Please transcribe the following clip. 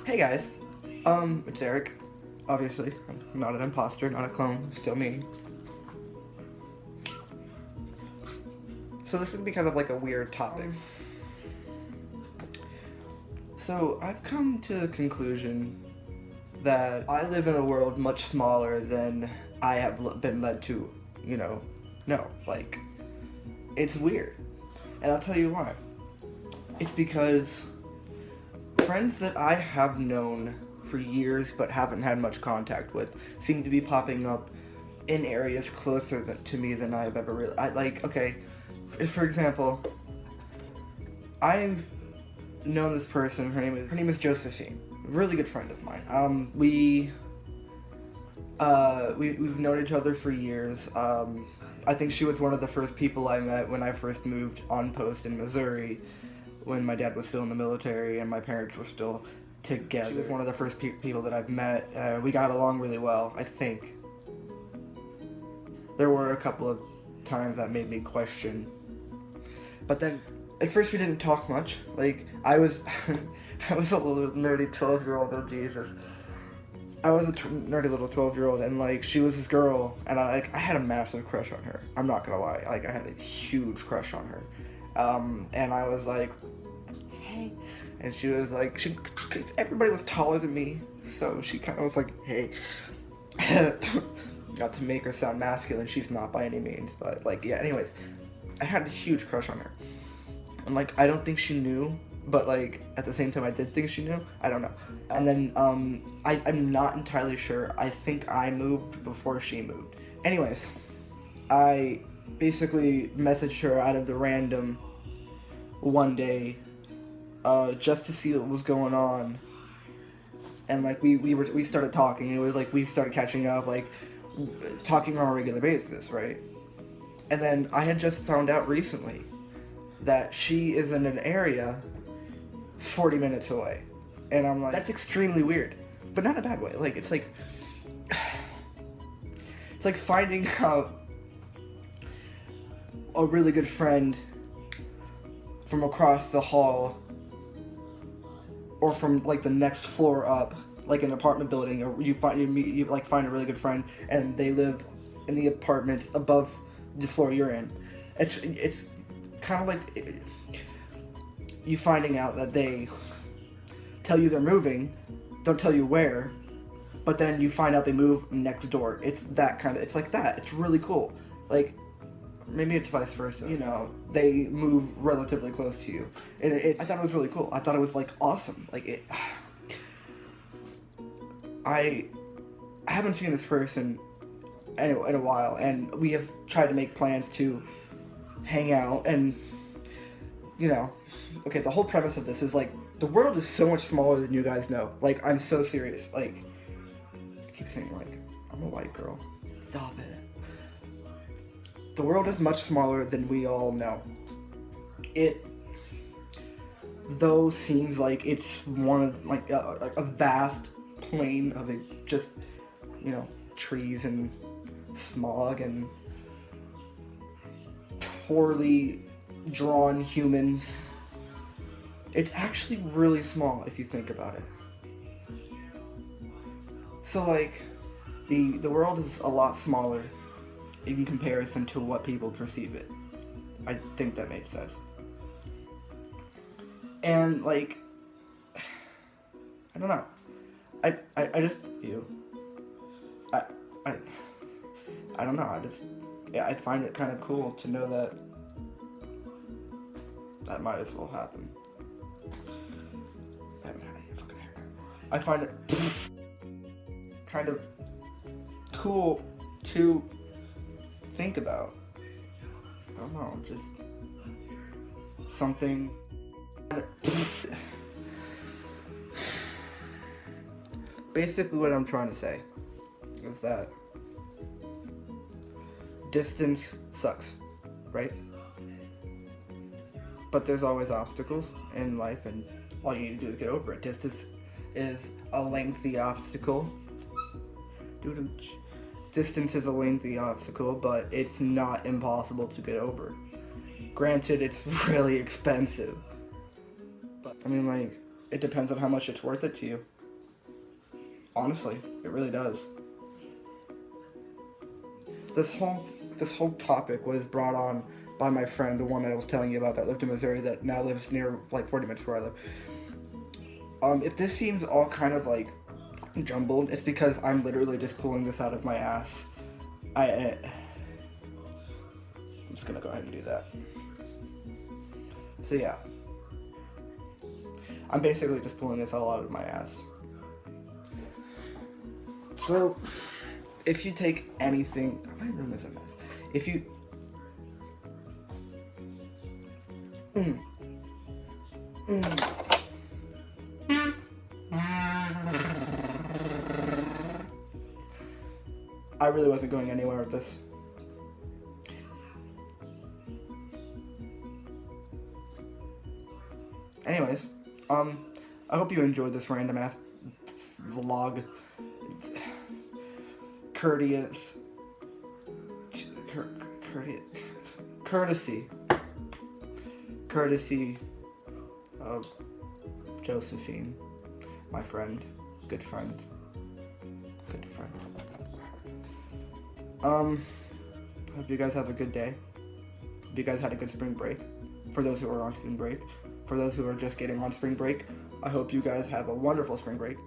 Hey guys, it's Eric. Obviously, I'm not an imposter, not a clone, still me. So this is gonna be kind of like a weird topic. So I've come to the conclusion that I live in a world much smaller than I have been led to, know. Like, it's weird. And I'll tell you why. It's because friends that I have known for years but haven't had much contact with seem to be popping up in areas closer to me than I've ever really. For example, I've known this person. Her name is Josephine. A really good friend of mine. We've known each other for years. I think she was one of the first people I met when I first moved on post in Missouri, when my dad was still in the military and my parents were still together. She was one of the first people that I've met. We got along really well, I think. There were a couple of times that made me question. But then, at first we didn't talk much. Like, I was I was a little nerdy 12-year-old, oh Jesus. I was a nerdy little 12-year-old, and like, she was this girl, and I had a massive crush on her. I'm not gonna lie, like, I had a huge crush on her. And I was like, hey, and she was like, everybody was taller than me, so she kind of was like, hey. Not to make her sound masculine, she's not by any means, but like, yeah, anyways, I had a huge crush on her. And like, I don't think she knew, but like, at the same time I did think she knew, I don't know. And then, I'm not entirely sure, I think I moved before she moved. Anyways, I basically messaged her out of the random one day, just to see what was going on. And like, we started talking. It was like, we started catching up, like, talking on a regular basis, right? And then I had just found out recently that she is in an area 40 minutes away. And I'm like, that's extremely weird. But not in a bad way. Like, it's like finding out a really good friend from across the hall, or from like the next floor up, like an apartment building, or you find a really good friend and they live in the apartments above the floor you're in. It's kind of like you finding out that they tell you they're moving, don't tell you where, but then you find out they move next door. It's like that. It's really cool. Like, maybe it's vice versa. They move relatively close to you. And I thought it was really cool. I thought it was like awesome. Like, I haven't seen this person in a while, and we have tried to make plans to hang out, and okay, the whole premise of this is like, the world is so much smaller than you guys know. Like, I'm so serious. Like, I keep saying, like, I'm a white girl. Stop it. The world is much smaller than we all know. It, though, seems like it's one of, like, a vast plain of just, trees and smog and poorly drawn humans. It's actually really small if you think about it. So, like, the world is a lot smaller in comparison to what people perceive it. I think that makes sense. And like, I don't know. I just feel. I don't know. I find it kind of cool to know that might as well happen. I haven't had any fucking haircut. I find it kind of cool to think about. I don't know, just something. Basically, what I'm trying to say is that distance sucks, right? But there's always obstacles in life, and all you need to do is get over it. Distance is a lengthy obstacle. Distance is a lengthy obstacle, but it's not impossible to get over. Granted, it's really expensive. But, I mean, like, it depends on how much it's worth it to you. Honestly, it really does. This whole topic was brought on by my friend, the one I was telling you about that lived in Missouri that now lives near like 40 minutes where I live. If this seems all kind of like jumbled, it's because I'm literally just pulling this out of my ass. I'm just gonna go ahead and do that. So yeah, I'm basically just pulling this all out of my ass. So, if you take anything, my room is a mess. If you, I really wasn't going anywhere with this. Anyways, I hope you enjoyed this random ass vlog. Courtesy of Josephine, my friend, good friend. Hope you guys have a good day. Hope you guys had a good spring break. For those who are on spring break, for those who are just getting on spring break, I hope you guys have a wonderful spring break.